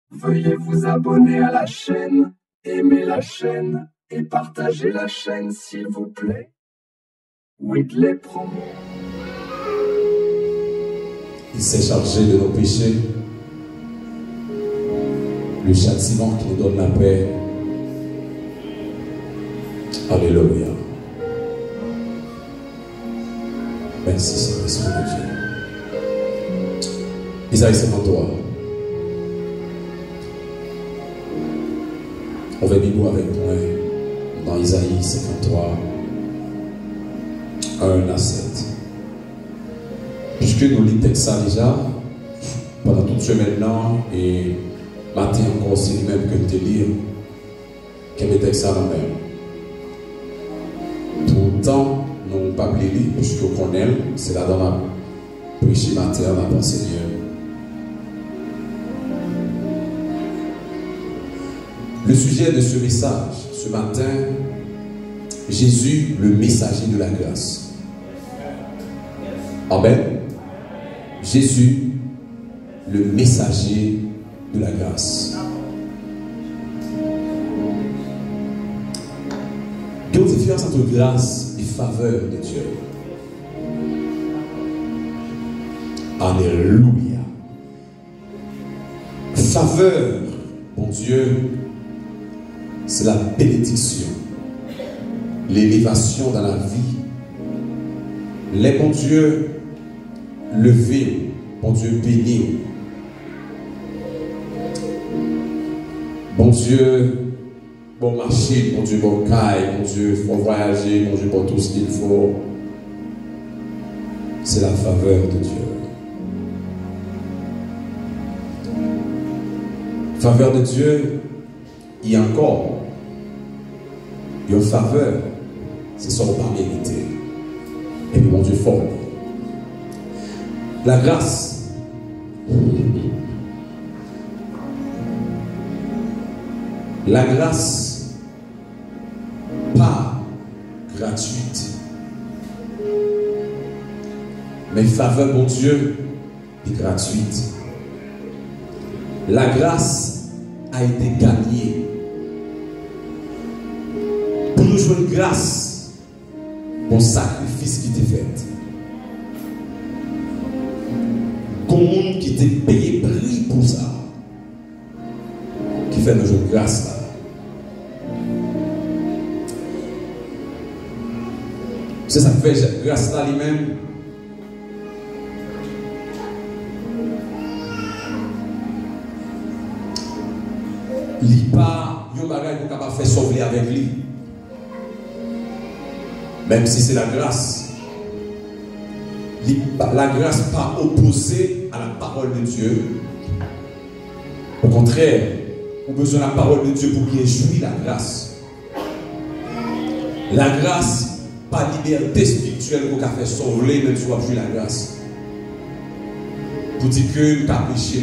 Veuillez vous abonner à la chaîne, aimer la chaîne et partager la chaîne s'il vous plaît. Whitley Promo. Il s'est chargé de nos péchés. Le châtiment qui nous donne la paix. Alléluia. Merci Saint-Esprit de Dieu. Isaïe 53. On va vivre avec moi dans Isaïe 53, 1 à 7. Puisque nous lisons ça déjà pendant toute semaine maintenant et matin encore c'est lui-même que nous te lire, quel est ça la même. Pourtant, nous n'avons pas plié puisque qu'on aime, c'est là dans la prêcher matin, la pensée Dieu. Le sujet de ce message, ce matin, Jésus, le messager de la grâce. Amen. Jésus, le messager de la grâce. Il y a une différence entre grâce et faveur de Dieu. Alléluia. Faveur, mon Dieu, c'est la bénédiction, l'élévation dans la vie. Les bons Dieu levés, bon Dieu béni. Bon Dieu, bon marché, bon Dieu bon caille, bon Dieu faut voyager, bon Dieu pour tout ce qu'il faut. C'est la faveur de Dieu. Faveur de Dieu, il y a encore une faveur, c'est son pas mérité. Et puis mon Dieu fort. La grâce. La grâce, pas gratuite. Mais faveur, mon Dieu, est gratuite. La grâce a été gagnée. Pour nous jouer une grâce, mon sacrifice qui t'est fait. Comme monde qui t'est payé prix pour ça. Qui fait nous jouer une grâce là. C'est ça qui fait grâce là lui-même. Il n'y a pas de bagage pour capable faire sauver avec lui. Même si c'est la grâce. La grâce pas opposée à la parole de Dieu. Au contraire, on a besoin de la parole de Dieu pour bien jouir la grâce. La grâce, pas liberté spirituelle pour faire sauver, même si on a joué la grâce. Pour dire que tu as péché,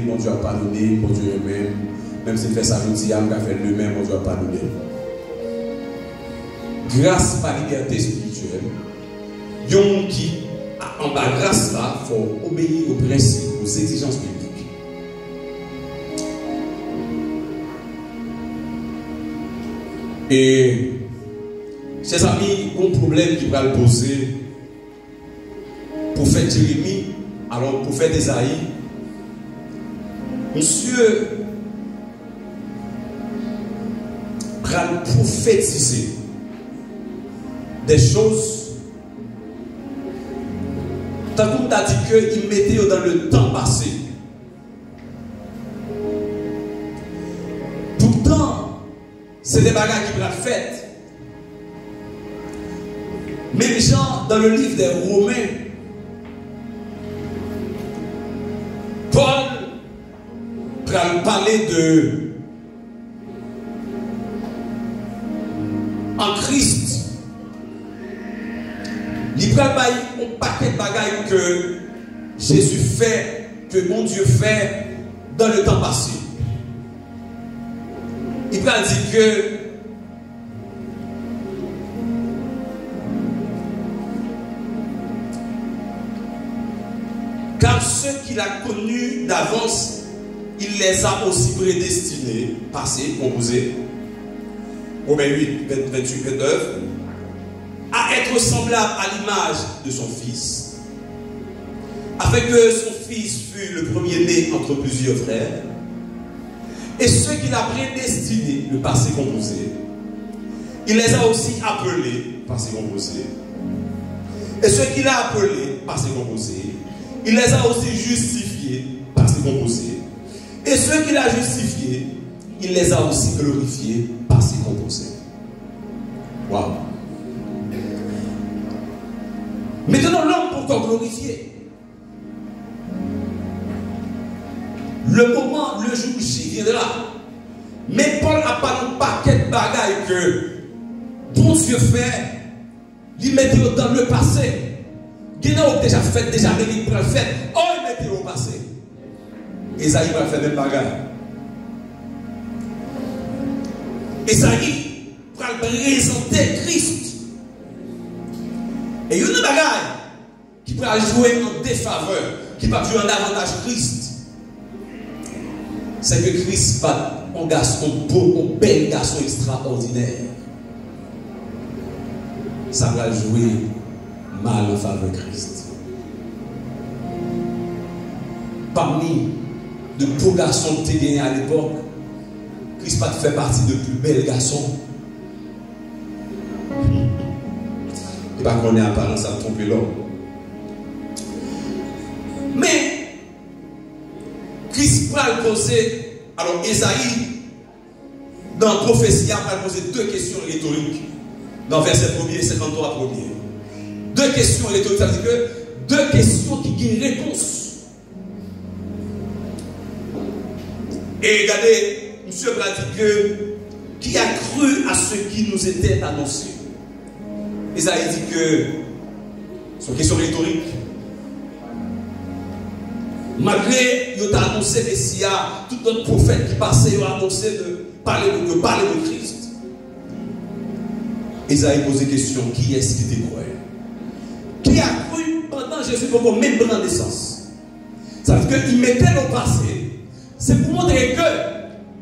mon Dieu a pardonné, mon Dieu même. Même si fait ça, je dis, il a fait le même, mon Dieu a pardonné. Grâce par liberté spirituelle, yon qui en bas grâce là, il faut obéir aux principes, aux exigences bibliques. Et chers amis, un problème qui va le poser pour faire Jérémie, alors pour faire Esaïe, monsieur va prophétiser des choses tant qu'on t'a dit qu'il mettait dans le temps passé. Pourtant, c'est des bagages qui vont fait. Même gens dans le livre des Romains, Paul va parler de en Christ. Il va parler un paquet de bagages que Jésus fait, que mon Dieu fait dans le temps passé. Il va dire que car ceux qu'il a connus d'avance, il les a aussi prédestinés, passé, composé, Romains 8, 28, 29, à être semblable à l'image de son Fils, afin que son Fils fût le premier-né entre plusieurs frères. Et ceux qu'il a prédestinés, le passé composé, il les a aussi appelés, passé composé. Et ceux qu'il a appelés, passé composé, il les a aussi justifiés, passé composé. Et ceux qu'il a justifiés, il les a aussi glorifiés, passé composé. Waouh! Maintenant, l'homme, pourquoi glorifier? Le moment, le jour J viendra. Mais Paul n'a pas un paquet de bagailles que bon Dieu fait, il mettait dans le passé. Il a déjà fait, déjà il peut le faire. Oh, il mettait au passé. Esaïe va faire même bagaille. Esaïe va présenter Christ. Et il y a une bagaille qui peut jouer en défaveur, qui peut jouer en avantage Christ. C'est que Christ va un garçon beau, un bel garçon extraordinaire. Ça va jouer mal en faveur de Christ. Parmi de beaux garçons que tu as gagnés à l'époque, Christ va te faire partie de plus bels garçons. Et pas qu'on est apparent, ça trompe l'homme. Mais Christ va le poser. Alors Esaïe, dans la prophétie, va poser deux questions rhétoriques. Dans verset 1er et 53 1er. Deux questions rhétoriques, ça veut dire que deux questions qui gagnent réponse. Et regardez, monsieur a dit que qui a cru à ce qui nous était annoncé? Esaïe dit que c'est une question rhétorique. Malgré qu'il a annoncé Messia, tout notre prophète qui passait a annoncé de parler de Christ. Esaïe pose la question, qui est-ce qui te croit? Qui a cru pendant Jésus pour même dans la naissance? Ça veut dire qu'il mettait au passé. C'est pour montrer que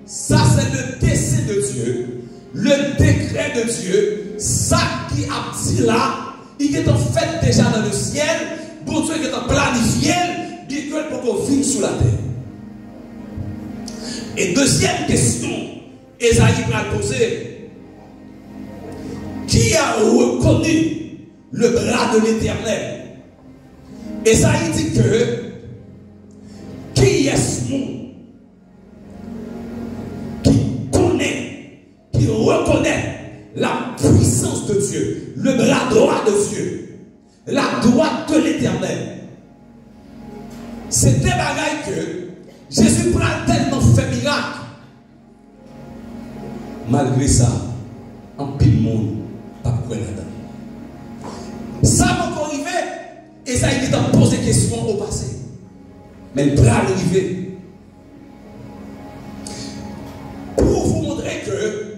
ça c'est le dessein de Dieu, le décret de Dieu, ça qui a dit là, il est en fait déjà dans le ciel, bon Dieu est en planifié, il est pour qu'on vive sous la terre. Et deuxième question, Esaïe va poser. Qui a reconnu le bras de l'Éternel? Esaïe dit que qui est-ce qui connaît, qui reconnaît la puissance de Dieu, le bras droit de Dieu, la droite de l'Éternel? C'est des bagailles que Jésus prend tellement fait miracle. Malgré ça, en pile monde, pas pour là-dedans. Ça m'a arrivé, et ça il t'a posé des questions au passé. Mais le bras arrivé. Pour vous montrer que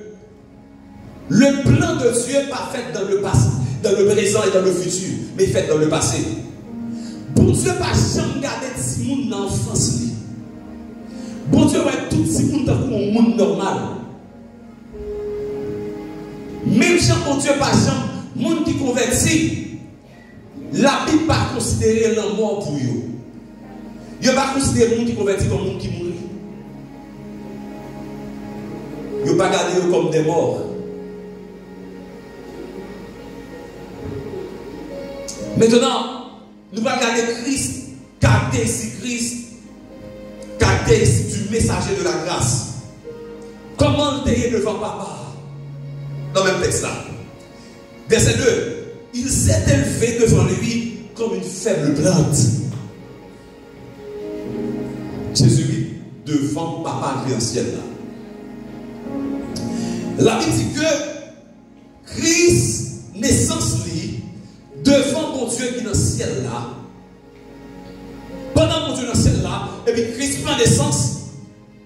le plan de Dieu n'est pas fait dans le passé, dans le présent et dans le futur, mais fait dans le passé. Bon Dieu pas jamais garder si monde dans l'enfance. Bon Dieu va être tout si monde dans un monde normal. Même si bon Dieu pas jamais monde qui convertit, la Bible pas considérer la mort pour eux. Il ne pas considérer le monde qui convertit comme monde qui mourit. Il ne pas garder eux comme des morts. Maintenant, nous allons regarder Christ, caractéristique Christ, caractéristique du messager de la grâce. Comment le tailler devant papa? Dans le même texte là. Verset 2. Il s'est élevé devant lui comme une faible plante. Jésus devant papa en ciel là. La Bible dit que Christ, naissance lui, devant mon Dieu qui est dans le ciel là, pendant mon Dieu dans le ciel là, et puis Christ prend naissance,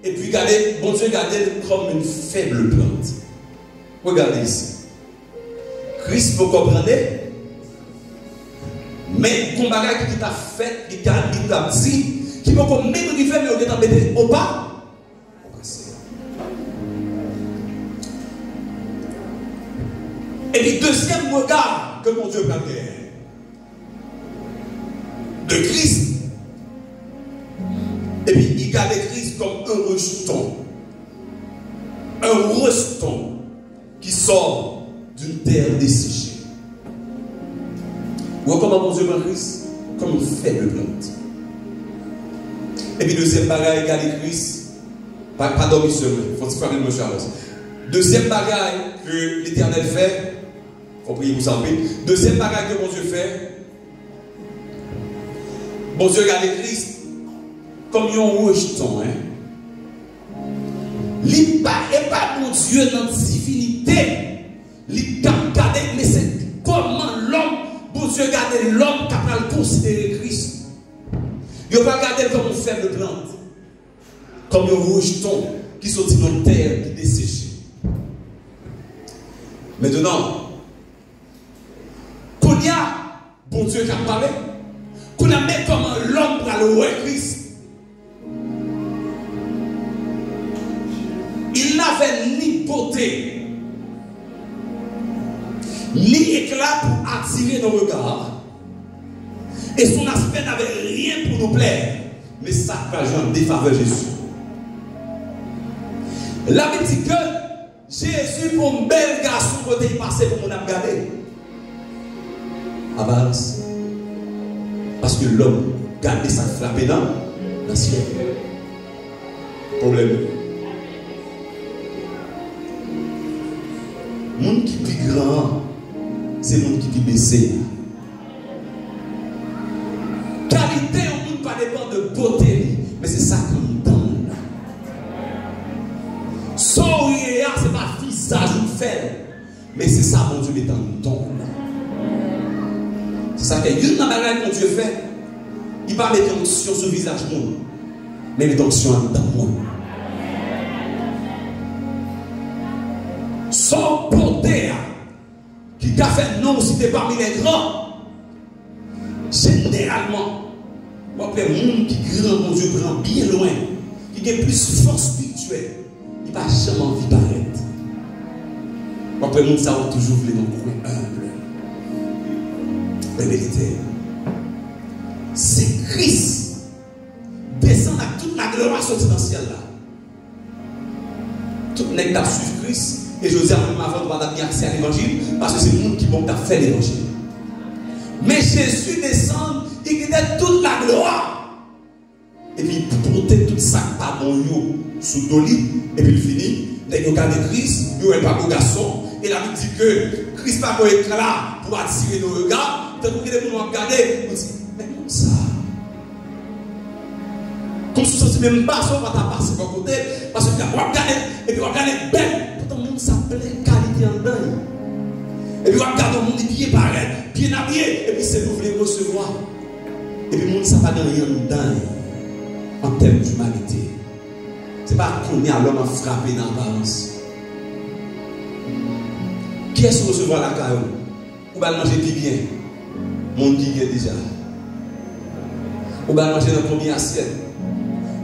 et puis regardez, mon Dieu regardez comme une faible plante. Regardez ici. Christ vous comprenez? Mais le bagage qui t'a fait, qui t'a dit, qui peut même arriver, mais on t'a mis au bas. Et puis, deuxième regard que mon Dieu prend de Christ. Et puis, il garde Christ comme un rejeton. Un rejeton qui sort d'une terre desséchée. Ou comment mon Dieu prend Christ? Comme une faible plante. Et puis, deuxième bagaille, il garde Christ. Pas dormir seul, il faut faire une chose. Deuxième bagaille que l'Éternel fait. Il faut prier pour ça. Deuxième bagaille que mon Dieu fait. Bon Dieu regarde Christ comme un rejeton. Il n'est pas mon Dieu dans la divinité. Il regarde, mais c'est comment l'homme, bon Dieu regarde l'homme capable de considérer Christ. Il ne va pas regarder comme une faible plante. Comme un rejeton qui sortit de terre, qui desséché. Maintenant, qu'on y a, bon Dieu qui a parlé, qu'on a mis comme l'homme pour le roi Christ. Il n'avait ni beauté, ni éclat pour attirer nos regards. Et son aspect n'avait rien pour nous plaire. Mais ça va jouer en défaveur de Jésus. La Bible dit que Jésus, pour un bel garçon, quand il passait pour mon âme gardée, avance. Parce que l'homme gardait sa frappe dans le ciel. Problème. Le monde qui est plus grand, c'est le monde qui est baissé. Qualité, on ne peut pas dépendre de beauté, mais c'est ça qu'on donne. Sourire, c'est pas visage ou fait, mais c'est ça mon Dieu met dans le don. C'est ça qu'il y a une bagaille que mon Dieu fait. Il va mettre onction sur le visage de monde, mais il met onction dans le monde. Son beauté qui a fait non si t'es parmi les grands, généralement, on peut le monde qui grand, mon Dieu prend bien loin, qui a plus force spirituelle, il va jamais envie paraître. On peut le monde ça va toujours voulu dans le coin humble. La vérité, c'est Christ descend à toute la gloire sortie dans le ciel là. Tout le monde qui a suivi Christ. Et je dis à mon avant de pas donner accès à l'évangile parce que c'est le monde qui t'a fait l'évangile. Mais Jésus descend, il quitte toute la gloire. Et puis il portait tout ça par mon yo sous Doli. Et puis il finit. Il regarde Christ, il n'est pas un garçon. Et la Bible dit que Christ n'a pas éclat pour attirer nos regards. Donc il est pour nous regarder. On dit, mais comme ça. Comme si ce même pas, on va passer par côté. Parce que on va regarder, et puis on va regarder belle. Ça plein qualité en dedans. Et puis on regarde le monde bien pareil, bien habillé, et puis c'est nous voulons recevoir. Et puis le monde ça pas rien dedans en termes d'humanité. C'est pas qu'on est à l'homme à frapper dans l'avance. Qui est-ce qui recevoir la caille? Ou va manger plus bien? Monde qui est déjà. Ou va manger dans la première assiette.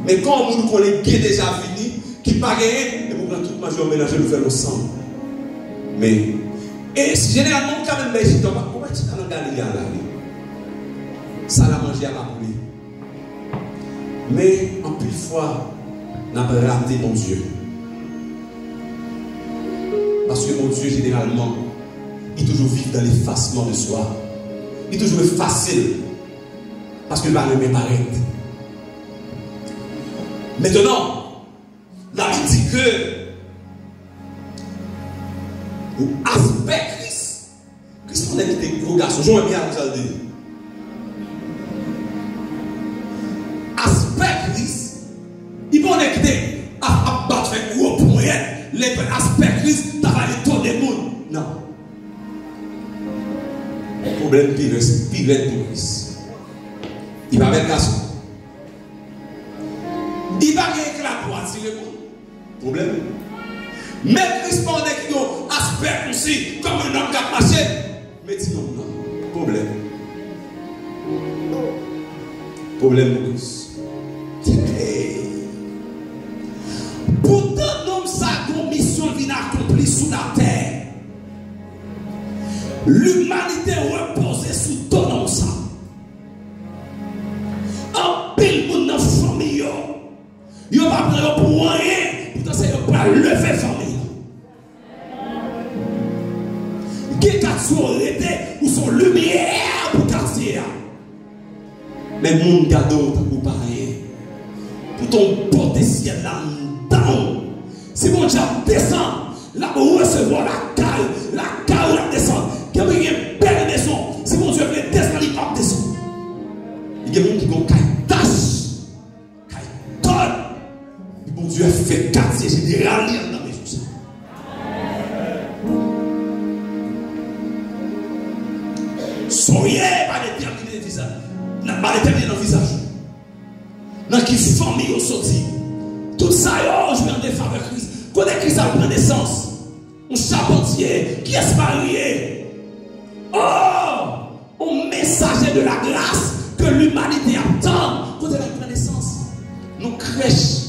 Mais quand on connaît qui est déjà fini, qui pas gagné, tout majeur mélanger nous faire ensemble. Mais, et généralement, quand même, mais je comment est-ce qu'on a gagné là? Ça l'a mangé à ma poulie. Mais, en plus de fois, on a raté mon Dieu. Parce que mon Dieu, généralement, il toujours vit dans l'effacement de soi. Il toujours facile. Parce qu'il va le même arrêter. Maintenant, la Bible dit que aspect Christ. Christ, on a été gros garçon. J'aime bien vous le dire. Aspect Christ. Il va être à battre avec gros point. L'aspect Christ, tu vas aller tout le monde. Non. Le problème pire, c'est pire pour Christ. Il va mettre garçon. Il va gagner éclat pour attirer le monde. Problème. Mais Christ pendant qu'il y a un aspect aussi, comme un homme qui a marché. Mais dis non, non. Problème. Problème pour Christ. Pourtant, l'homme, sa mission vient accomplir sous la terre. L'humanité reposait sous ton nom ça. En pile monde dans famille yo pas prendre pour rien, pourtant c'est pas lever famille. Qui t'a arrêté ou son lumière pour quartier. Mais mon cadeau pour pas rien. Pour ton potentiel là dedans. Si mon Dieu descend, là pour recevoir la caille la descend. Quand il y a une belle maison, si mon Dieu veut descendre, il va descendre. Il y a des gens qui ont caille tâche, caille tonne. Et mon Dieu fait quartier général dans la maison. Soyez pas déterminé le visage. Pas déterminé dans le visage. Dans qui famille au sorti. Tout ça, je vais en défaveur Christ. Quand Christ a pris naissance, un charpentier qui est marié. Oh, un messager de la grâce que l'humanité attend. Quand elle a pris naissance, nous crèches.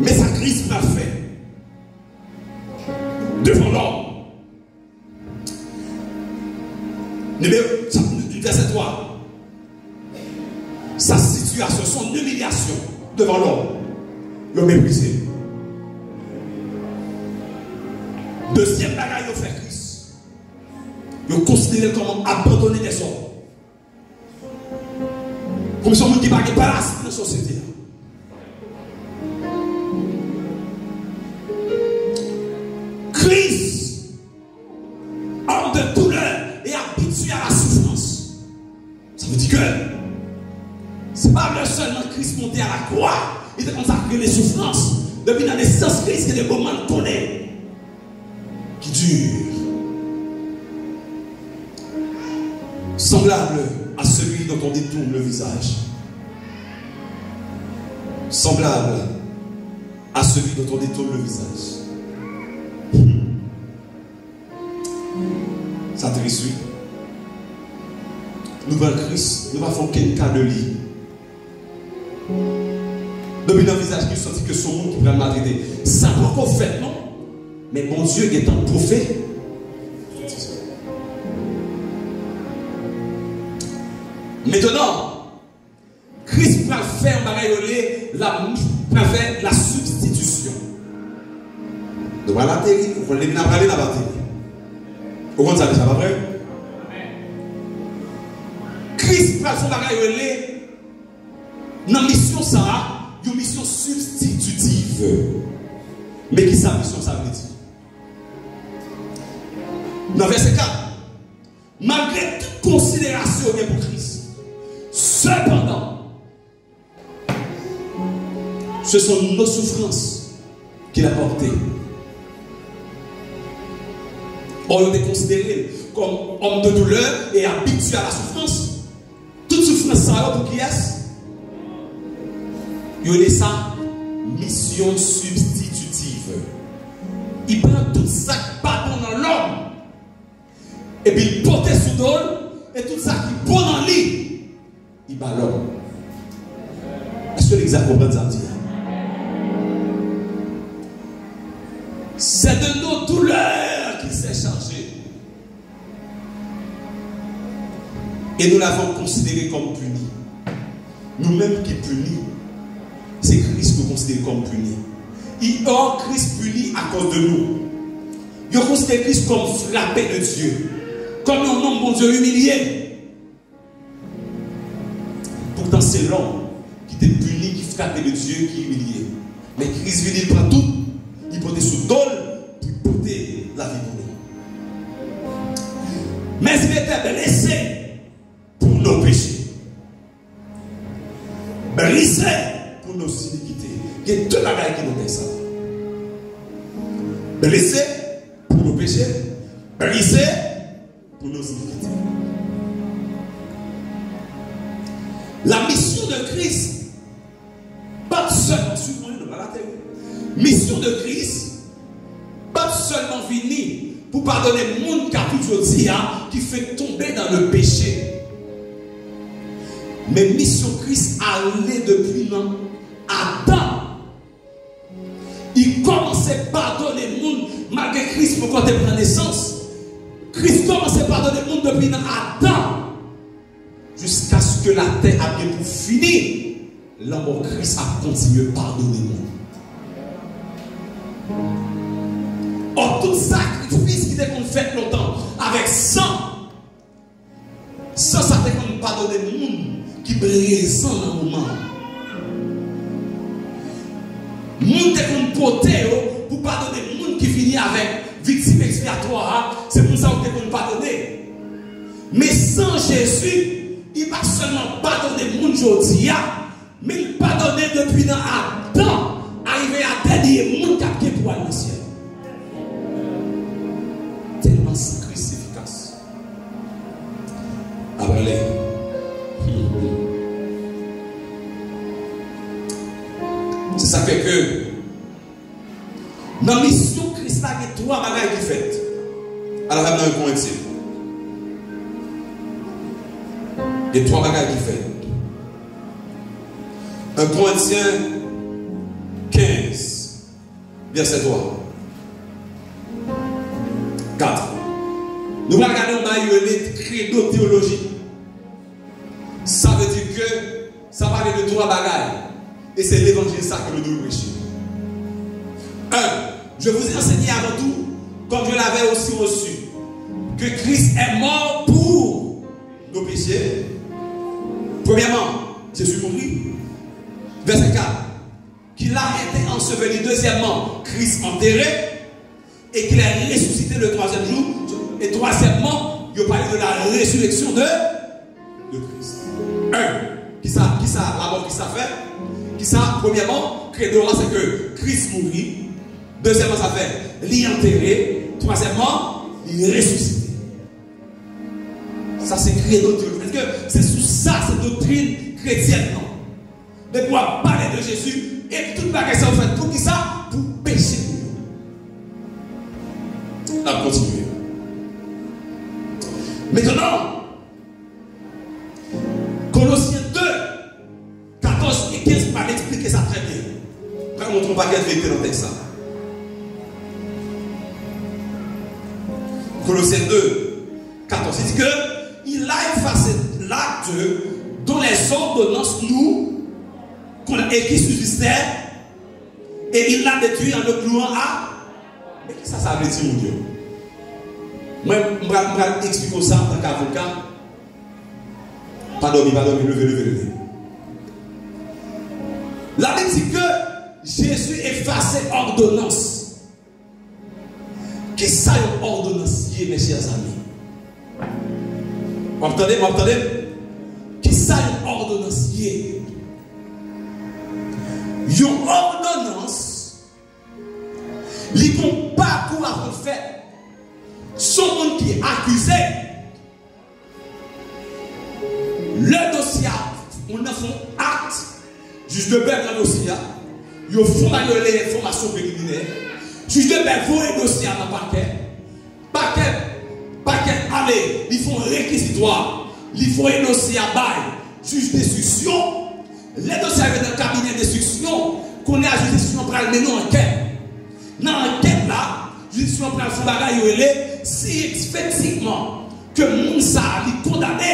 Mais sa crise l'a fait. Devant l'homme. Verset 3. Sa situation, son humiliation devant l'homme, le méprisé. Deuxième bagaille, il fait Christ. Il considère comme abandonné des hommes. Comme si on ne dit pas qu'il n'y a pas la société. Christ, homme de douleur et habitué à la souffrance. Ça veut dire que ce n'est pas le seulement Christ monté à la croix, il était consacré les souffrances. Depuis la naissance, Christ, il y a des moments qu'on connaît qui durent. Semblable à celui dont on détourne le visage. Semblable à celui dont on détourne le visage. Ça te résuit. Nous voyons Christ, nous ne faisons qu'un cas de lit. Depuis le visage qui sortit que son monde qui prend la vérité. Ça n'a pas encore fait, non? Mais mon Dieu est un prophète. Maintenant, Christ va faire la substitution. Nous allons la télé, nous allons la télé. Vous comprenez ça déjà, pas vrai? Christ va faire dans la mission ça, une mission substitutive. Mais qui sa mission ça veut dire? Dans verset 4, malgré toute considération pour Christ, cependant, ce sont nos souffrances qu'il a portées. On est considéré comme homme de douleur et habitué à la souffrance. Toute souffrance, ça pour qui est-ce? Il y a ça, mission substitutive. Il prend tout ça qui pas bon dans l'homme. Et puis il porte sous l'homme. Et tout ça qui est bon dans lui, il bat l'homme. Est-ce que l'exemple comprend ça? C'est de nos douleurs qu'il s'est chargé. Et nous l'avons considéré comme puni. Nous-mêmes qui punis, c'est Christ que nous considérons comme puni. Il a Christ puni à cause de nous. Il a considéré Christ comme frappé de Dieu. Comme un homme, mon Dieu, humilié. Pourtant, c'est l'homme qui était puni, qui frappait de Dieu, qui est humilié. Mais Christ vient, il prend tout. Il portait sous dol pour porter la vie pour nous. Mais il était blessé pour nos péchés. Brisé pour nos iniquités. Il y a deux bagages qui nous disent ça. Blessé pour nos péchés. Brisé pour nos iniquités. La mission de Christ, pas seulement mission de Christ, pas seulement fini pour pardonner le monde qui fait tomber dans le péché. Mais mission Christ allait depuis Adam à pardonner le monde malgré Christ pour quand il prend naissance. Christ commence à pardonner le monde depuis Adam jusqu'à ce que la terre a bien pour finir. L'amour Christ a continué à pardonner le monde. Or, tout sacrifice qui était qu'on fait longtemps avec sang, ça t'est qu'on pardonner le monde qui présent dans le moment. Le monde est qu'on porté pour pardonner le monde qui finit avec victime expiatoire. C'est pour ça qu'on pardonner. Mais sans Jésus, il ne va seulement pardonner le monde aujourd'hui, mais il pardonner depuis dans Adam, arrivé à dernier monde qui a pied pour aller dans le ciel. Tellement sans Christ efficace. Après, c'est ça fait que dans la mission Christ, il y a trois bagages qui fait. Alors, dans un Corinthien. Il y a trois bagages qui fait. 1 Corinthiens 15, verset 3. 4. Nous allons regarder un credo théologique. Ça veut dire que ça parle de trois bagages. Et c'est l'évangile ça que nous devons prêcher. 1. Je vous ai enseigné avant tout, comme je l'avais aussi reçu, que Christ est mort pour nos péchés. Premièrement, Jésus mourit. Verset 4. Qu'il a été enseveli. Deuxièmement, Christ enterré. Et qu'il a ressuscité le troisième jour. Et troisièmement, il a parlé de la résurrection de Christ. 1. Qui ça, d'abord, qui ça fait? Qui ça, premièrement, credo, c'est que Christ mourit. Deuxièmement, ça fait l'y enterré. Troisièmement, il est ressuscité. Ça, c'est credo théologique. Parce que c'est sous ça, cette doctrine chrétienne, non? De pouvoir parler de Jésus et toute la question fait pour qui ça? Pour pécher. On va continuer. Maintenant, Colossiens 2, 14 et 15 va expliquer ça très bien. Après, on ne trouve pas quelle vérité dans le texte. Colossiens 2, 14, il dit que il a effacé l'acte dont les ordonnances nous et qui subsistait, et il l'a détruit en le clouant à. Mais qu'est-ce que ça veut dire, mon Dieu? Moi, je vais expliquer ça en tant qu'avocat. Pas dormir, levez. La Bible dit que Jésus effaçait ordonnance. Qui ça une ordonnance, mes chers amis? Vous m'entendez? Qui ça une ordonnance? Une ordonnance, les bon parcours à fait, son monde qui est accusé, le dossier, on a fait un acte, juge de paix dans le dossier, il faut les informations préliminaires, juge de paix vaut un dossier dans le paquet, allez, ils font un réquisitoire, ils font un dossier à bail, juge d'instruction. Les dossiers avec un cabinet d'instruction, qu'on est à la justice, on prend le nom enquête. Dans l'enquête là, justice, on prend le bagage, si effectivement que Moussa est condamné,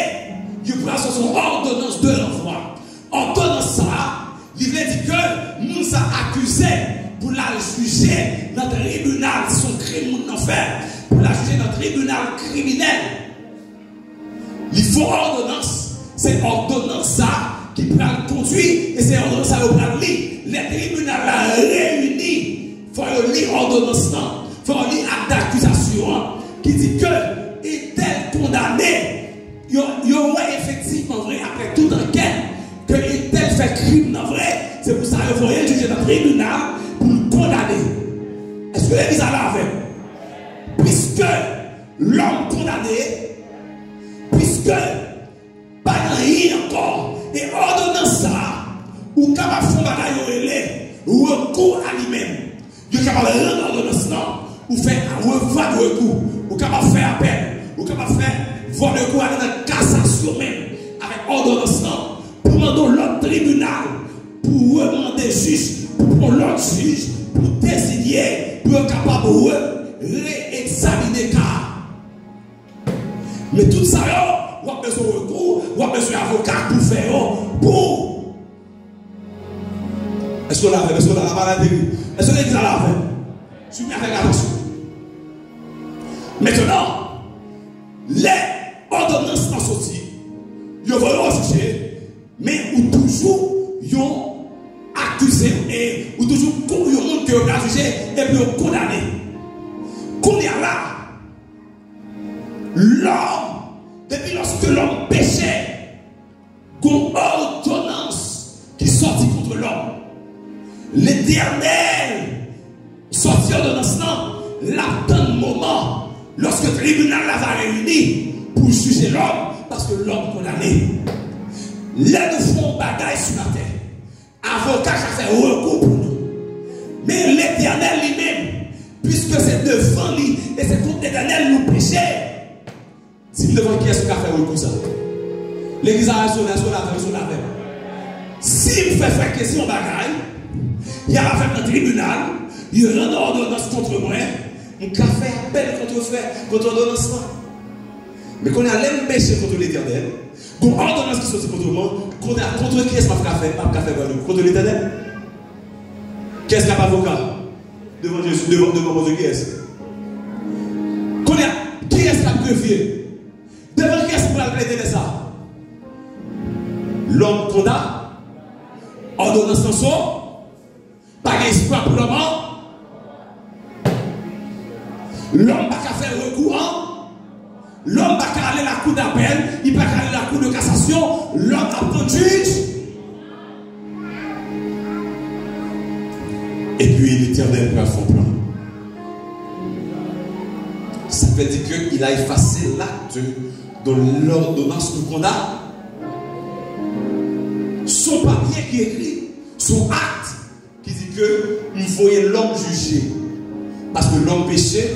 il prend son ordonnance de l'envoi. Ordonnance ça, il veut dire que Moussa accusé pour la juger dans le tribunal, son crime en fait, pour la juger dans le tribunal criminel. Il faut ordonnance, c'est ordonnance ça qui prend le conduit et c'est ordonnance ça qui prend le lit. Les tribunaux réunis, il faut lire l'ordonnance, il faut lire l'acte d'accusation qui dit que est-elle condamné, il y aurait effectivement vrai après toute enquête que est-elle fait crime non vrai, c'est pour ça qu'il faut le juger dans le tribunal pour le condamner. Est-ce que l'église a là avec? Puisque l'homme condamné, puisque pas rien encore, et ordonnance ça, ou capable de faire recours à lui-même, il est capable de rendre l'ordonnance, ou faire un recours, ou capable de faire appel, ou capable de faire voir le recours à la cassation même, avec ordonnance, pour demander l'autre tribunal, pour demander juge, pour prendre l'autre juge, pour désigner pour être capable de réexaminer car. Mais tout ça, on a besoin de recours, on a besoin d'avocat pour faire, pour. Est-ce qu'on l'a fait? Est-ce qu'on l'a maladie? Est-ce que l'église l'a fait? Je suis bien avec attention. Maintenant, les ordonnances sont sorties. Ils vont juger, mais ou toujours ils ont accusé et ou toujours ils ont que vous avez jugé et puis vous condamné. Qu'on est là, l'homme, depuis lorsque l'homme péchait, qu'on ordonnance qui sortit contre l'homme. L'Éternel sortit ordonnance l'attend moment lorsque le tribunal l'avait réuni pour juger l'homme parce que l'homme condamné. Là nous font bagaille sur la terre. Avocat qui a fait recours pour nous. Mais l'Éternel lui-même, puisque c'est devant lui et c'est contre l'Éternel nous péchons. Si devant qui est-ce qui a fait recours ça? L'église a sonné, s'il fait faire question bagaille, il y a fait un tribunal, il rend ordonnance contre moi, il a fait appel contre ordonnance. Mais qu'on a l'aime péché contre l'Éternel, qu'on ordonnance qui sortit contre moi, qu'on a contre qui est-ce qu'on a fait contre l'Éternel? Qu'est-ce qu'il y a avocat? Devant Jésus, devant mon Dieu, qui est-ce? Qui est-ce qui a prévu? Devant qui est-ce qu'on a plaider de ça? L'homme qu'on a, ordonnance en son, pas d'espoir pour l'homme. L'homme n'a qu'à faire recours. L'homme n'a qu'à aller à la cour d'appel, il n'a qu'à aller à la cour de cassation. L'homme apprend juge. Et puis l'Éternel peut faire son plan. Ça veut dire qu'il a effacé l'acte de l'ordonnance qu'on a. Son papier qui écrit, son acte qui dit que il faut l'homme juger. Parce que l'homme péché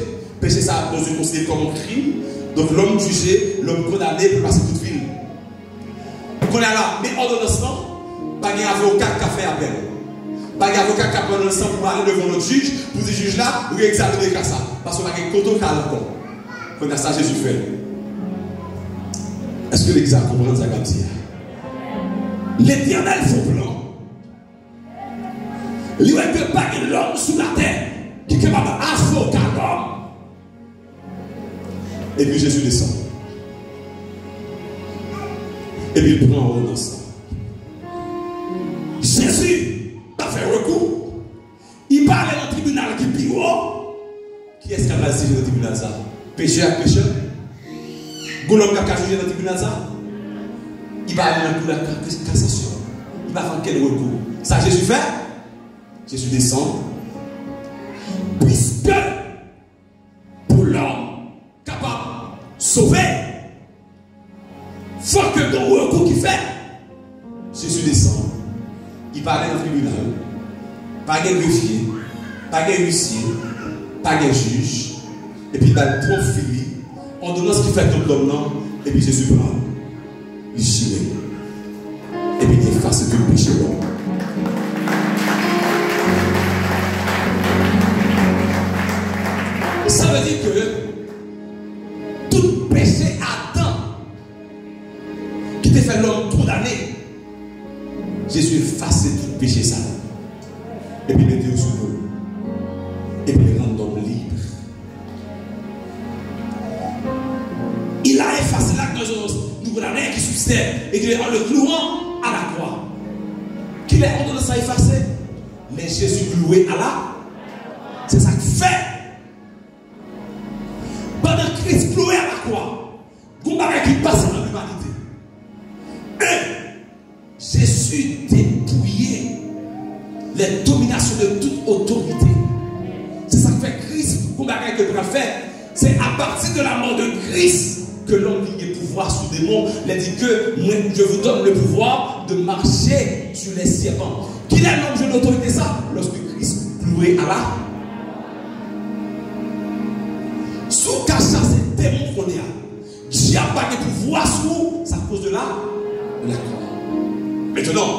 ça a été considéré comme un crime. Donc l'homme jugé, l'homme condamné peut passer toute vie. Qu'on a là, mais ordonnance, pas d'avocat qui a fait appel. Pas d'avocat qui a pris un sang pour aller devant notre juge, pour dire juge là, ou examiner ça. Parce qu'on a un coton qui a encore. Qu'on a ça, Jésus fait. Est-ce que l'église comprend ça comme ça? L'Éternel son plan. Il ne peut pas que l'homme sous la terre qui est capable d'avocat d'homme. Et puis Jésus descend. Et puis il prend ordonnance. Jésus a fait recours. Il parle dans le tribunal qui est plus haut. Qui est-ce qui a placé dans le tribunal ça? Pécheur à pécheur. L'homme qui a jugé dans le tribunal ça? Il va aller dans la cour de cassation. Il va faire quel recours? Ça Jésus fait? Jésus descend. Puisque pour l'homme capable de sauver, il faut que dans le recours qu'il fait, Jésus descend. Il va aller dans le tribunal. Pas de greffier, pas de huissier, pas de juge. Et puis il va profiler. On donne ce qu'il fait tout l'homme. Et puis Jésus prend. Il chie. Et puis il efface tout le péché de l'homme. Ça veut dire que tout péché Adam qui t'a fait l'homme condamné, Jésus efface tout péché ça. Et puis il met au secours. Et puis il rend l'homme libre. Il a effacé l'acte de nous condamner qui subsiste et qui est en le clouant à la croix. Qu'il est en de ça effacé. Mais Jésus cloué à la. C'est ça qu'il fait. Pendant Christ cloué à la croix, vous m'avez qui passe dans l'humanité. Jésus dépouillé les dominations de toute autorité. C'est ça que fait Christ. Vous m'avez que vous faire. C'est à partir de la mort de Christ que l'homme qui a pouvoir sur des démons. Il dit que moi, je vous donne le pouvoir de marcher sur les serpents. Qui est l'homme de l'autorité ça? Lorsque Christ cloué à la. Sous cacha ces démons qu'on a. Qui a pas de pouvoir sur ça à cause de la croix. Maintenant,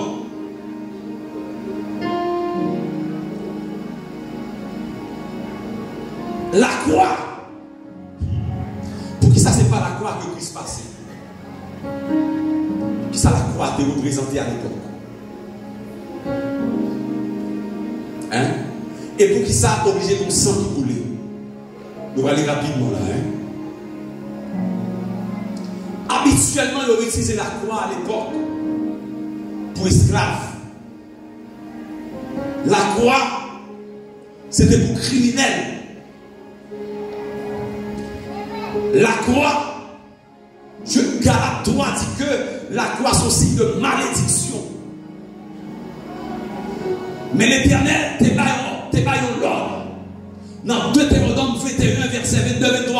La croix. Pour qui ça, c'est pas la croix que Christ passait. Qui ça, la croix te représentée à l'époque. Hein? Et pour qui ça, obligé ton sang qui coulait. Nous allons aller rapidement là. Hein? Habituellement, ils ont utilisé la croix à l'époque pour esclaves. La croix, c'était pour criminels. La croix, Galate 3 dit que la croix c'est aussi de malédiction. Mais l'Éternel te baillons l'ordre. Dans Deutéronome 21, verset 22-23.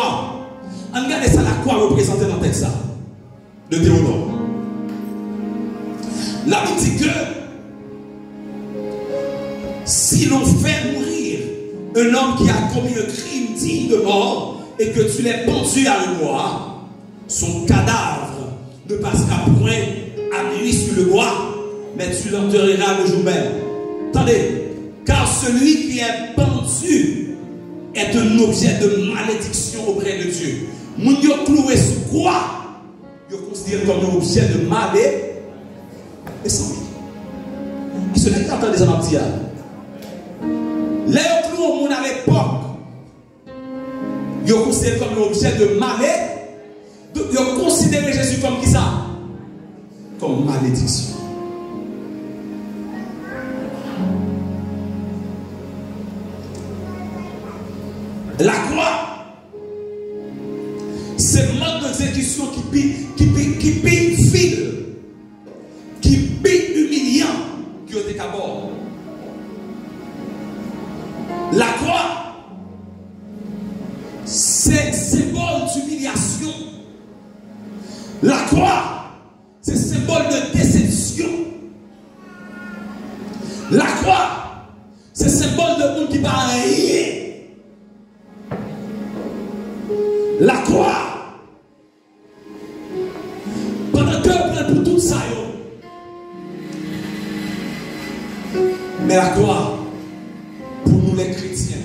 Regardez ça, la croix représentée dans le texte. Deutéronome. La Bible dit que si l'on fait mourir un homme qui a commis un crime digne de mort et que tu l'aies pendu à le bois, son cadavre ne passera point à nuit sur le bois, mais tu l'enterreras le jour même. Attendez, car celui qui est pendu est un objet de malédiction auprès de Dieu. Moun yo cloué sous croix, yo considéré comme un objet de malédiction. Et sans lui. Et ce n'est pas entendu ça m'a dit. Les clous au monde à l'époque, yo considéré comme un objet de malédiction. Yo considéré Jésus comme qui ça? Comme malédiction. La croix, c'est le mode d'exécution qui paye fil, qui paye humiliant, qui est à bord. La croix, c'est symbole d'humiliation. La croix, c'est symbole de déception. La croix, c'est symbole de monde qui va rien. La croix, pendant que prend pour tout ça, mais la croix, pour nous les chrétiens,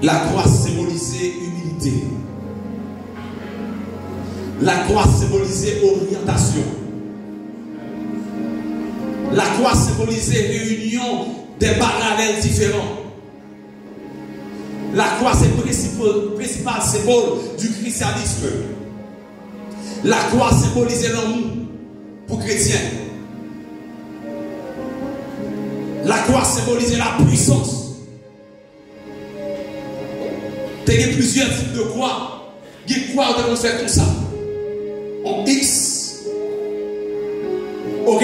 la croix symbolisait humilité. La croix symbolisait orientation. La croix symbolisait réunion des parallèles différents. La croix, c'est le principal symbole du christianisme. La croix symbolisait l'amour pour chrétiens. La croix symbolisait la puissance. Il y a plusieurs types de croix. Il y a une croix où on fait comme ça. En X. Ok?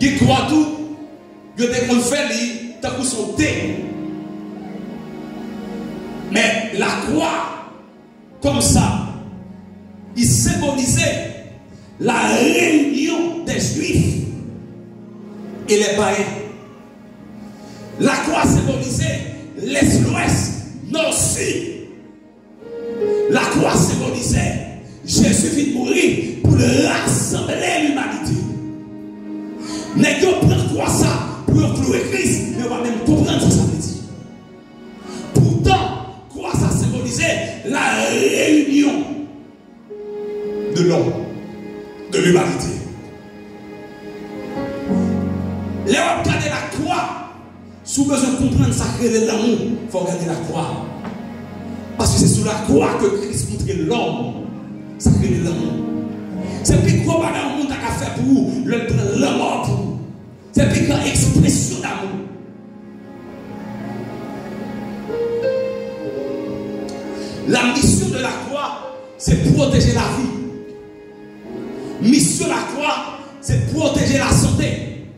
Il y a une croix tout. Il y a des gens qui fait tant que son T. Mais la croix, comme ça, il symbolisait la réunion des Juifs et les païens. La croix symbolisait l'Est-Ouest, Nord-Sud. La croix symbolisait Jésus vient mourir pour rassembler l'humanité. Mais qu'on prend quoi ça pour clouer Christ, mais on va même comprendre ce que ça veut dire. Pourtant, quoi ça symbolisait la réunion de l'homme, de l'humanité. Les hommes regardent la croix. Si vous besoin de comprendre ça, créer l'amour, il faut regarder la croix. Parce que c'est sous la croix que Christ montre l'homme. Ça crée l'amour. C'est plus gros bagage au monde a fait pour vous, le mort pour vous. C'est plus grande expression d'amour. La mission de la croix, c'est protéger la vie. Mission de la croix, c'est protéger la santé.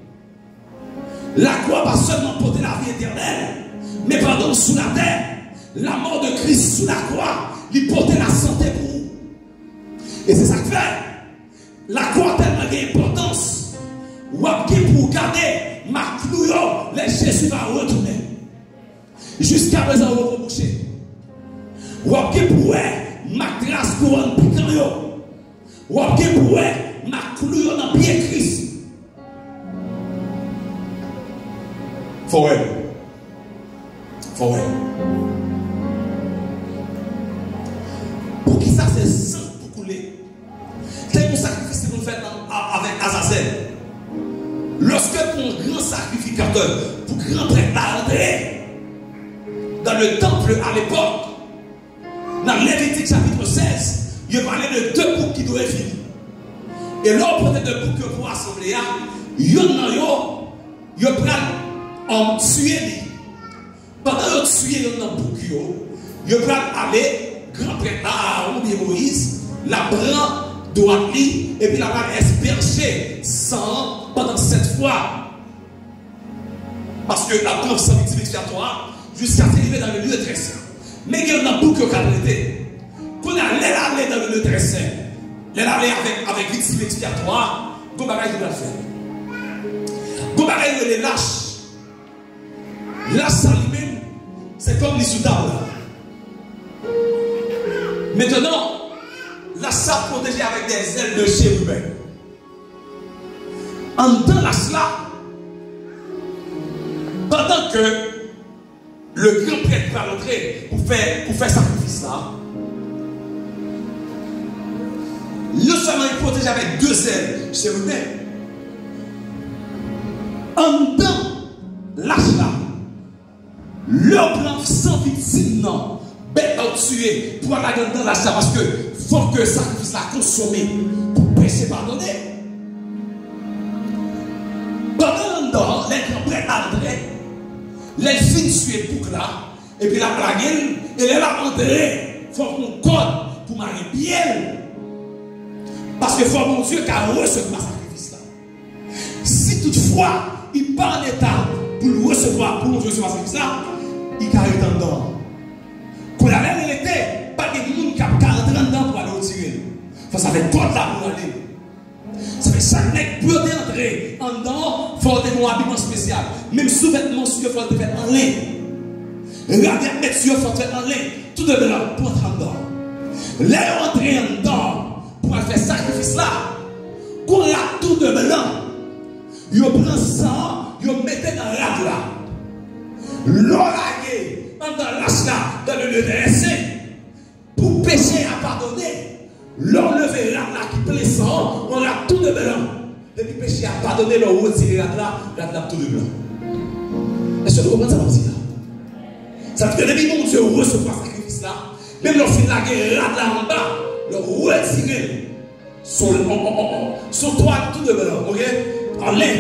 La croix va seulement porter la vie éternelle, mais pendant sous la terre, la mort de Christ sous la croix, il portait la santé pour vous. Et c'est ça que fait. La croix a tellement d'importance. Ou pour garder ma clouille, les Jésus va retourner. Jusqu'à présent, vous rebouchez. Ou pour ma grâce couronne piquant. Ou pour ma clouille dans pied Christ. For real. fait avec Azazel. Lorsque ton grand sacrificateur, pour grand prêtre, a entré dans le temple à l'époque, dans Lévitique chapitre 16, il parlait de deux boucs qui doivent finir. Et là, on prenait deux boucs pour assembler, il y a en tuer. Pendant que tuer un bouc, il y a aller, grand prêtre Aaron et Moïse, la prend droite, et puis la va asperger sang pendant 7 fois. Parce que la preuve sans victime expiatoire, jusqu'à arriver dans le lieu très saint. Mais il y a un bouc qui a arrêté. Quand on allait dans le lieu très saint, on allait avec victime expiatoire, on va faire. On va faire les lâches. Lâche ça lui-même, c'est comme les sous-tables. Maintenant, la sape protégée avec des ailes de chérubin. En dedans la cela, pendant que le grand prêtre va rentrer pour faire sacrifice là, non seulement il protège avec 2 ailes chérubin, en dedans la cela, le blanc sans victime non. Bête à tuer pour aller dans la salle parce que faut que ça puisse la consommer pour péché pardonner. Pendant les grands prêtres entrés, les filles tuer pour là, et puis la blague, et les la entrée, faut qu'on code pour marier bien. Parce que faut mon Dieu qu'à recevoir sacrifice là. Si toutefois il part en état pour recevoir, pour recevoir sacrifice là, il carré dedans. Quand la reine était, pas de monde qui a 40 ans pour aller au tirer. Il faut savoir quoi là pour aller. Ça fait chaque mec peut entrer en dedans, il faut avoir un habillement spécial. Même sous-vêtements, il faut faire en lin. Regardez, messieurs, il faut faire en lin. Tout de blanc pour entrer en dedans. Là, entrer en dedans pour faire sacrifice là. Quand la tout de blanc, il prend sang, il met dans la là. L'orage. Dans le lieu de l'essai, pour pécher à pardonner, l'enlever là qui plaît sang, on a tout de blanc. Depuis péché à pardonner, l'on retire là tout de blanc. Est-ce que vous comprenez ça comme ça? Ça veut dire que depuis mon Dieu recevoir sacrifice là, même lorsqu'il a là en bas, l'on retire son toit tout de blanc, ok? En l'air,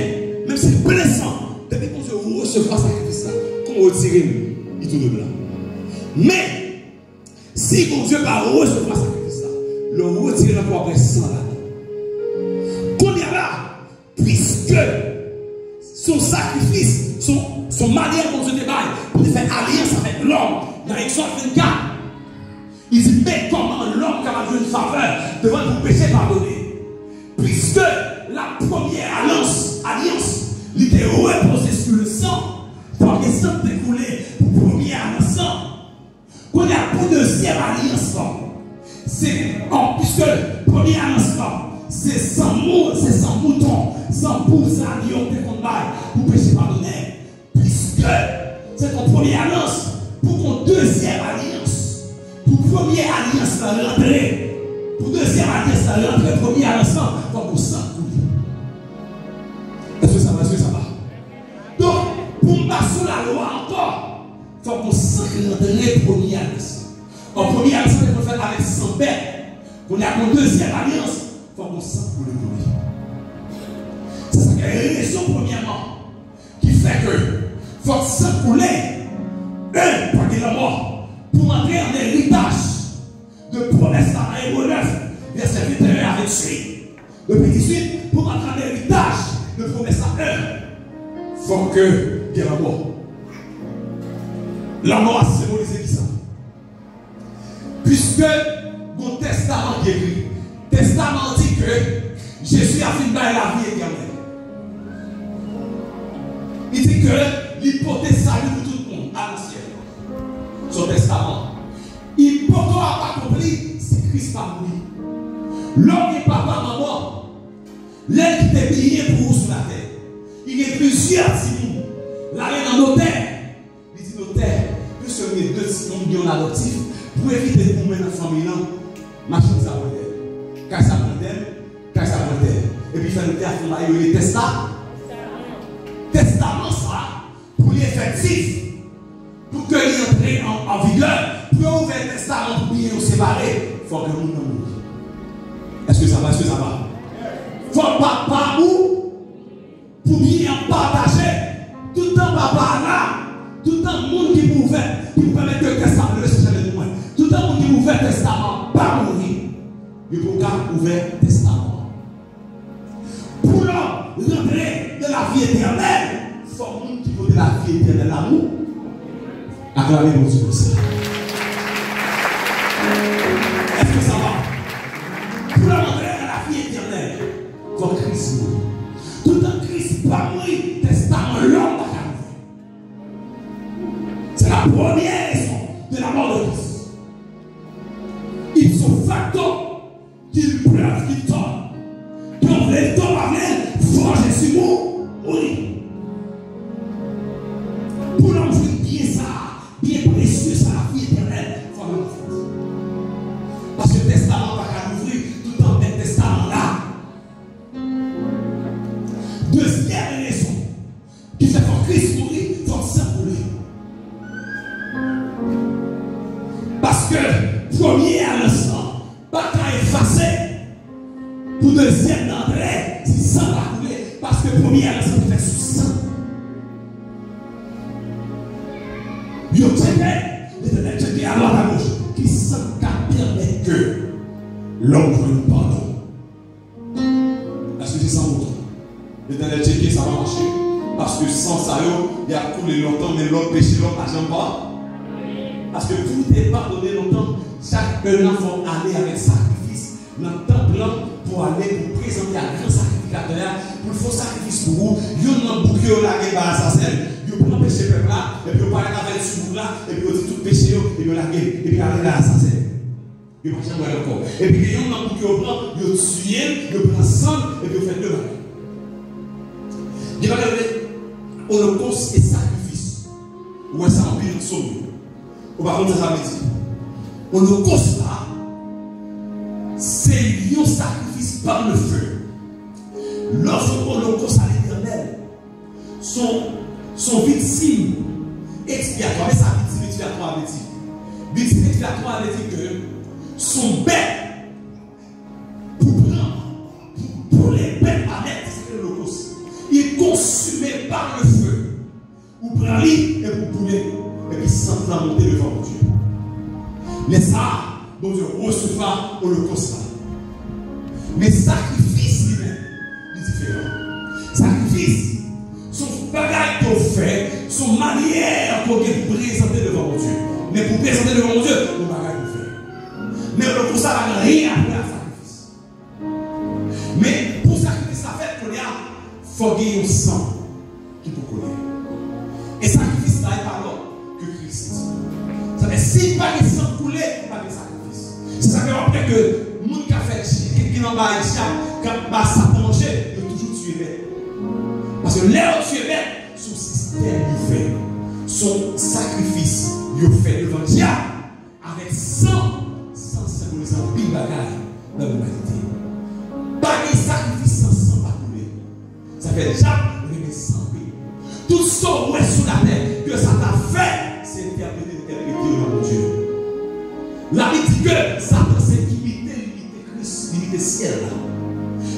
même si c'est blessant, depuis mon Dieu recevoir sacrifice là, qu'on retire il tout de blanc. Mais si mon Dieu va recevoir sacrifice là, le retirer encore après 100 années. Qu'on y a là, puisque son sacrifice, son manière dont Dieu déballe, pour faire alliance avec l'homme, dans Exode 24, il dit mais comment l'homme qui a joué une faveur devant vous pécher pardonner. Puisque la première alliance, il était reposée sur le sang. Pour que ça découlé pour première alliance, qu'on a pour deuxième alliance, c'est puisque première alliance, c'est sans mouton, sans pouce à lion de combat pour pécher pardonner, puisque c'est ton première alliance, pour ton deuxième alliance, pour première alliance la rentrée, pour deuxième alliance la rentrée, première alliance, pour sang couler. Est-ce que ça va? Est-ce que ça va? Donc, pour passer la loi encore, il faut qu'on s'entraîne première alliance. En première alliance, il faut faire avec 100 bêtes. Qu'on a en deuxième alliance, il faut qu'on s'entraîne pour lui. C'est ça qui est la raison, premièrement, qui fait que il faut s'entraîner, par la mort, pour entrer en héritage de promesse à Hébreux 9, verset 21 à 28. Depuis 18, pour entrer en héritage de promesse à 1. Il faut que il y ait la mort. La mort a symbolisé qui ça? Puisque mon testament est écrit. Testament dit que Jésus a fini par la vie éternelle. Il dit que l'hypothèse salut pour tout le monde à l'ancien. Son testament. Il peut pas accompli si Christ pas mouru. L'homme n'est pas maman. L'aide qui était payé pour vous sur la terre. Il y a plusieurs signes. La reine en notaire. Il dit notaire, puisque nous avons 2 millions adoptifs, pour éviter de nous mettre dans la famille, machine ça va faire. Car ça va faire, car ça va faire. et puis il fait le testament, il testament. Testament, ça, pour l'effectif, pour que l'il entre en vigueur, pour ouvrir le testament, pour bien nous séparer, il faut que nous nous. Est-ce que ça va? Est-ce que ça va? Il faut pas par où pour bien partager. Tout le temps, papa là, tout le temps, le monde qui pouvait, qui permet que le testament, le jamais de moi. Tout le temps, le monde qui pouvait le testament, pas mourir. Il faut qu'à ouvrir le testament. Pour rentrer de la vie éternelle, il faut que monde qui veut de la vie éternelle, l'amour. Acclamez mon Dieu ça. Est-ce que ça va? Pour rentrer dans la vie éternelle, il faut Christ mourir. Tout le temps, Christ pas mourir, testament l'homme va mourir. C'est la première raison de la mort de Christ. Ils sont facto qu'ils pleuvent, qu'ils tombent. Quand les tombent à l'aile, forger sur vous, oui. Pour l'homme, bien ça, bien précieux, ça, la vie éternelle, il faut le faire. Parce que le testament va ouvrir tout dans le testament là. Deuxième raison qui fait que Christ mourir, il faut s'approuver. Parce que première leçon, pas qu'à effacer. Pour deuxième d'entrée, c'est sans la couler. Parce que première leçon fait sous sang. Yo l'éternel checké à droite à gauche. Qui sent qu'à permettre que l'homme prenne pardon. Est-ce que c'est sans autre? L'éternel checké, ça va marcher. Parce que sans ça, il y a coulé longtemps, mais l'autre péché, l'autre n'a jamais pas. Parce que tout est pardonné longtemps. Chaque enfant aller avec sacrifice dans le temple pour aller pour présenter un grand sacrificateur, pour le faux sacrifice pour vous. Il y a un bouquet au lagué par l'assassin, il y a un péché peuple là, et puis il parle avec le sous là, et puis il dit tout péché, et puis il lagué, et puis il arrive à l'assassin. Il va jamais encore. Et puis il y a un bouquet au blanc, il tue, il prend sang, et puis il fait deux bagages. Il va regarder holocauste et sacrifice. Où est-ce qu'on pile sauve? On va prendre ça veut dire. Holocauste là, c'est un sacrifice par le feu. Lorsque l'holocauste à l'éternel, son victime expiatoire, mais sa victime expiatoire avait dit. Victime expiatoire avait dit que son bête, pour les bêtes à mettre, c'est l'holocauste. Il est consumé par le feu. Vous prenez et vous pouvez, et puis sans la monter devant Dieu. Mais ça, bon Dieu recevra holocauste. Mais sacrifice lui-même est différent. Sacrifice, son bagage qu'on fait, son manière qu'on est présenté devant Dieu. Mais pour présenter devant Dieu, le bagage qu'on fait. Mais holocauste, ça n'a rien à faire à sacrifice. Mais pour sacrifice, ça fait qu'on y a, il faut gagner au sang qui peut couler. Et sacrifice, là, il parle que Christ. Ça veut dire, s'il n'y a pas de sang coulé, il n'y a pas de sacrifice. C'est ça que après que le monde qui a fait qui n'en va ici, quand Satan manger, il a toujours tué bête. Parce que l'air tué bête, son système il fait, son sacrifice il fait devant Dieu avec sang symbolisant pile bagaille dans l'humanité. Pas de sacrifice sans sang pas couler. Ça fait déjà remettre sans paix. Tout ce qu'on est sous la terre que ça t'a fait, c'est interpréter devant Dieu. La Bible dit que Satan s'est limité Christ, limité ciel là.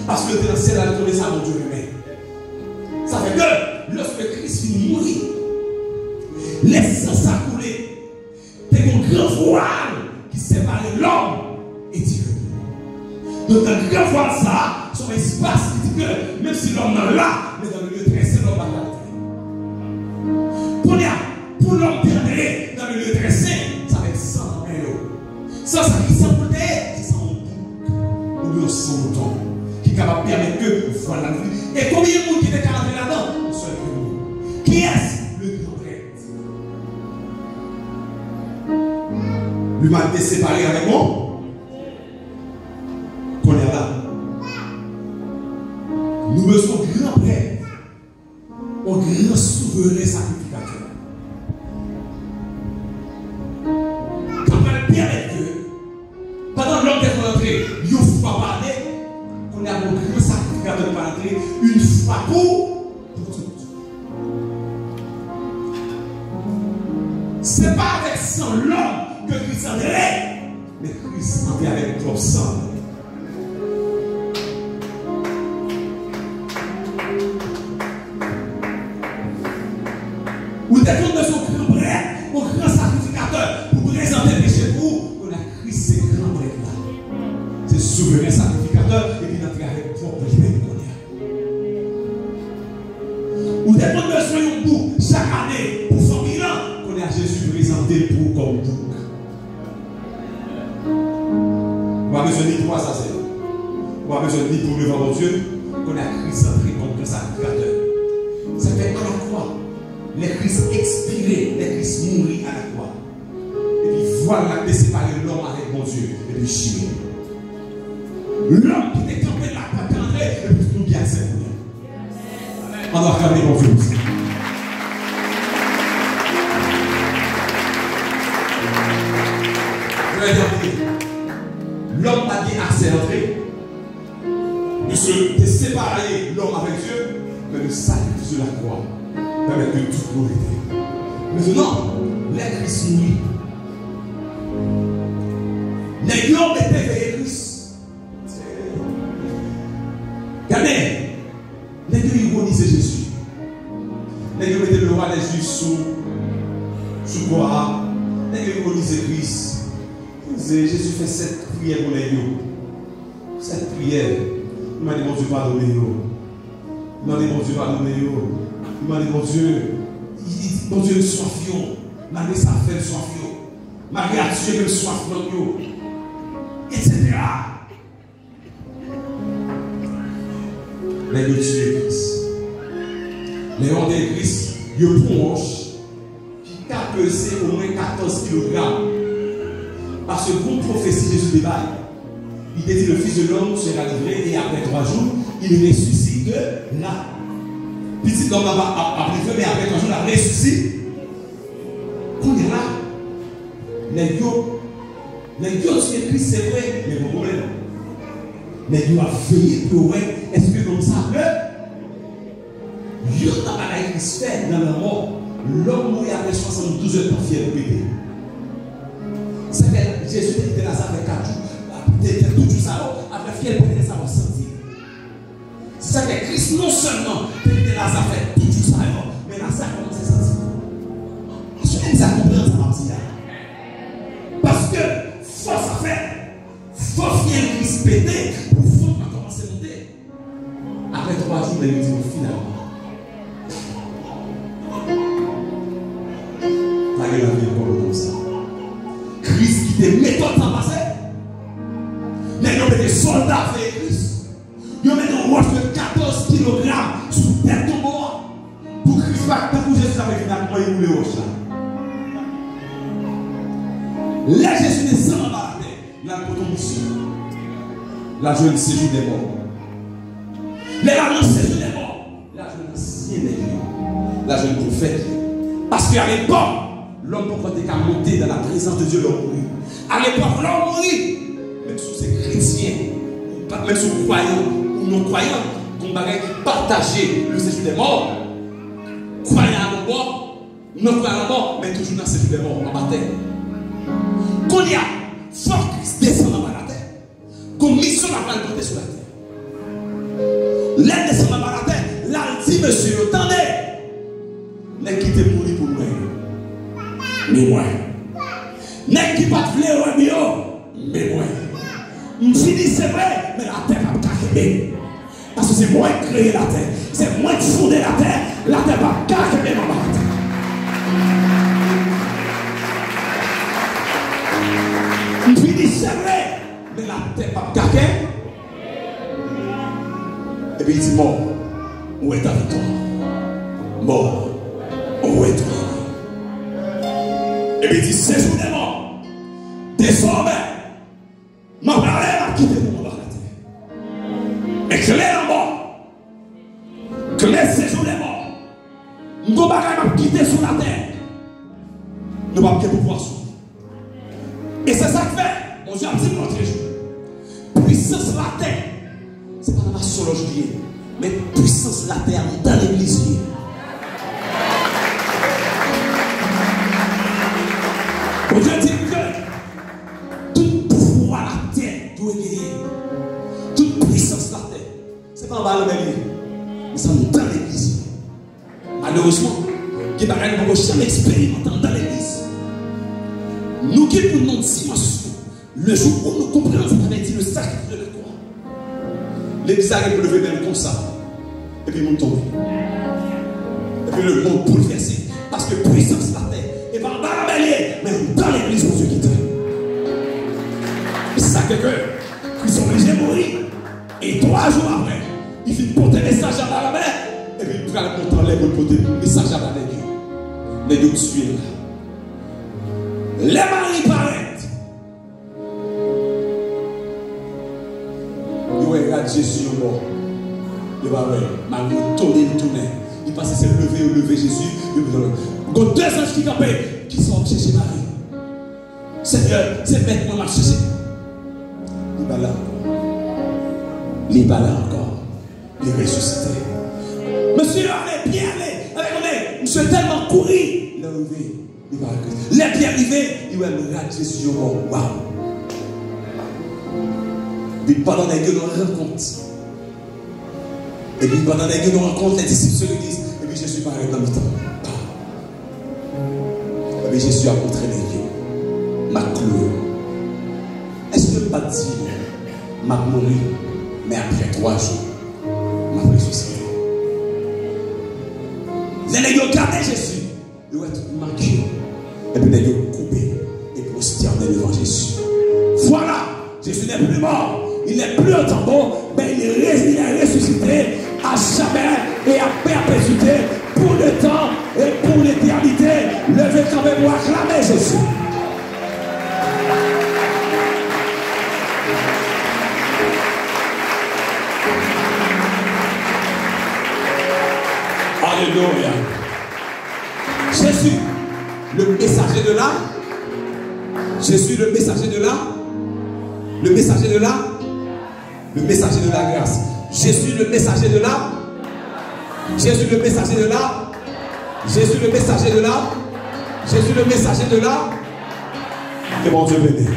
Parce que dans le ciel, elle a trouvé ça mon Dieu lui-même. Ça fait que lorsque Christ finit mourir, laisse ça couler. C'est un grand voile qui sépare l'homme et Dieu. Donc un grand voile ça, son espace qui dit que même si l'homme n'est là, mais dans le lieu très saint, l'homme va garder. Pour l'homme dernier dans le lieu très saint, ça va être 100 euros. Ça, ça qui s'en peut c'est 100 boucs ou bien 100 moutons qui est capable de permettre que voilà la vie. Et combien de monde qui est capable là-dedans? Un seul premier. Qui est-ce? Le grand prêtre. L'humanité séparée avec moi. Qu'on est là. Nous besoin de grand prêtre. Un grand souverain sacrificateur. Permettre que pendant l'homme est rentré, il ne faut pas parler qu'on a un grand sacrificateur sacrificateur va entrer une fois pour toutes. Ce n'est pas avec son l'homme que Christ entrait, mais Christ entrait avec ton sang. Ou détourne de son grand prêtre, au grand sacrificateur, pour présenter le péché pour vous, on a Christ, c'est grand prêtre là. C'est souverain sacrificateur, et puis d'entrer avec propre liberté. Ou détourne de son bout, chaque année, pour son bilan, qu'on a Jésus présenté pour comme bouc. On a besoin de quoi ça c'est? On a besoin de pour devant mon Dieu, qu'on a Christ entré comme grand sacrificateur. Ça fait à la croix. Les Christ expiré, les Christ mourir à la croix. Et puis voilà que séparer l'homme avec mon Dieu. Et puis chier. L'homme qui était campé là, pas campé, et puis tout bien c'est pour lui. On doit regarder mon Dieu aussi. Je vais dire, l'homme a dit accès entré. De séparer l'homme avec Dieu, mais le sacrifice sur la croix permet de toute glorité. Maintenant, les Christ mourit. Les hommes étaient veillés Christ. Regardez, les deux ironisaient Jésus. Les deux mettaient le roi des Juifs sous quoi? Les deux ironisaient Christ. Jésus fait cette prière pour les deux. Cette prière. Il m'a dit, mon Dieu, pardonnez-nous. Il m'a dit, mon Dieu, pardonnez-nous. Il m'a dit, mon Dieu, mon Dieu, soif, malgré sa fête, soif, malgré à tuer, même soif, etc. Mais le tuer Christ. Les ordres de Christ, ils plongent, qui a pesé au moins 14 kg. Parce que pour prophétie Jésus débat, il dit le Fils de l'homme sera livré et après 3 jours, il ressuscite de là. Petit l'homme a privé, mais après 3 jours, il ressuscite. Qu'on est là. Les dieux sur Christ, c'est vrai, mais mon problème. Mais il a veillé pour voir, est-ce que comme ça, Dieu n'a pas la Christ fait dans la mort. L'homme mourit après 72 heures pour fier de péter. C'est que Jésus était dans ça avec 4 jours. C'était tout ça, après fier de péter, ça va sentir. C'est ça que Christ non seulement était dans ça avec tout ça, mais dans ça, comment c'est senti. Je vais comprendre ça partie-là. Parce que force à faire, force fier de Christ péter, pour faut pas commencer à monter. Après 3 jours, il dit finalement. La gueule a fait comme ça. Christ qui te méthode sans passer. Mais ils ont des soldats avec Christ. Ils ont mis un roche de 14 kg sous tête de mort. Pour Christ, pas pour Jésus avec une acte, il roule roche là. Là, Jésus descend en bas la terre. Là, pour ton mission. Là, je ne séjour des morts. Là, je ne séjour des morts. Là, je ne ancien des lieux. Là, je ne prophète. Parce qu'à l'époque, l'homme peut pas monter dans la présence de Dieu, l'homme mourit. À l'époque, l'homme mourit. Même si c'est chrétien, même si c'est croyant ou non croyant, qu'on va partager le séjour des morts. Croyant à la mort, non croyant à la mort, mais toujours dans le séjour des morts, en bas terre. Qu'on y a, faut Christ descend en bas la terre. Qu'on mission la balle portée sur la terre. L'aide descend en bas la terre, là, il dit, monsieur, attendez, n'est qui te mourir pour moi. Mais moi. N'est qui pas de fleur, mais moi. Je me dis, c'est vrai, mais la terre va pas cacher. Parce que c'est moi qui ai créé la terre. C'est moi qui ai fondé la terre. La terre va cacher dans ma terre. Je me dis, c'est vrai, mais la terre va pas cacher. Et puis il dit, mort, où est ta victoire? Mort, où est toi? Et puis il dit, c'est jour des morts. Désormais, ma parole a quitté mon bas la terre. Mais que les morts, que les séjours des morts, nous va quitter sur la terre. Nous ne pouvons pas pouvoir sauver. Et c'est ça que fait, on dit un petit peu notre jour. Puissance la terre, c'est pas dans la sociologie. Mais puissance la terre dans l'église. Bon Dieu dit que tout pouvoir la terre doit gagner. Toute puissance la terre. Ce n'est pas en bas le même. Mais c'est dans l'église. Malheureusement, qui ne peut jamais expérimenter dans l'église. Nous qui pour notre dimension, le jour où nous comprenons ce qu'avait dit le sacrifice de la croix, l'église a pu lever même comme ça. Et puis le monde tombe. Et puis le monde bouleversé. Parce que puissance la terre. Et pas en bas la bélier, mais dans l'église pour Dieu qui t'aime. Et c'est ça que ils sont obligés de mourir. Et 3 jours après, il finit porter le message à la mer. Et puis il prend le montant là pour porter le message à la mer. Les deux suivent là. Les maris paraissent. Il regarde Jésus au bord. Il va voir. Marie tourner. Il passe à se lever Jésus. Il y a 2 anges qui campent, qui sont chercher Marie. Seigneur, c'est bête, moi, je chercher. Il va là encore. Il va là encore. Il est ressuscité. Monsieur, allez, bien allez. Monsieur, tellement couru. Il est arrivé. Il va arriver. Il est bien arrivé. Il va regarder Jésus au bord. Waouh. Et puis pendant que nous rencontre. Et puis pendant que nous rencontre les disciples de l'église. Et puis Jésus paraît dans le temps. Et puis Jésus a montré les yeux. M'a cloué. Est-ce que pas dit m'a mouru, mais après 3 jours, m'a ressuscité. Les gens regardé Jésus. Ils ont tout manqué. Et puis les gens coupé et prosterné devant Jésus. Voilà, Jésus n'est plus mort. Il n'est plus au tombeau, mais il est ressuscité à jamais et à perpétuité pour le temps et pour l'éternité. Levez quand même pour acclamer Jésus. Alléluia. Jésus, le messager de l'âme. Jésus, le messager de l'âme. Le messager de l'âme. Le messager de la grâce. Jésus, le messager de l'âme. Jésus, le messager de l'âme. Jésus, le messager de l'âme. Jésus, le messager de l'âme. Que mon Dieu bénisse.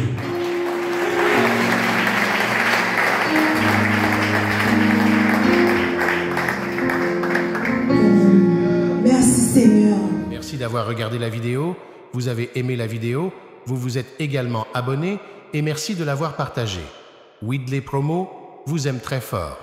Merci Seigneur. Merci d'avoir regardé la vidéo. Vous avez aimé la vidéo. Vous vous êtes également abonné. Et merci de l'avoir partagée. Widley Promo vous aime très fort.